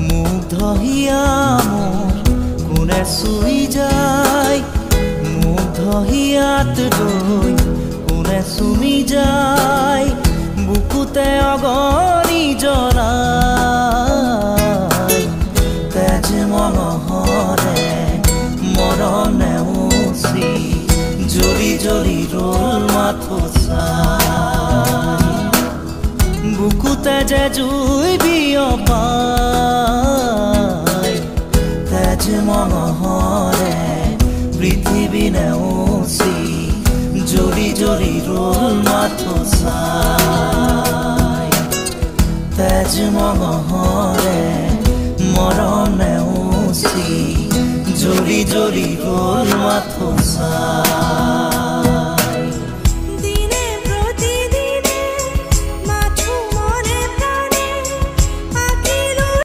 মুগ্ধ হিয়া মোৰ কোনে চুই যায়, মুগ্ধ হিয়াত গৈ কোনে চুমি যায়, বুকুতে অগণি জ্বলাই। তেজ মঙহৰে মৰম নেওচি জ্বলি জ্বলি ৰল মাথো চাই, বুকুতে যে জুই বিয়পাই। তেজ মঙহৰে পৃথিৱী নেওচি জ্বলি জ্বলি ৰল মাথো চাই। তেজ মঙহ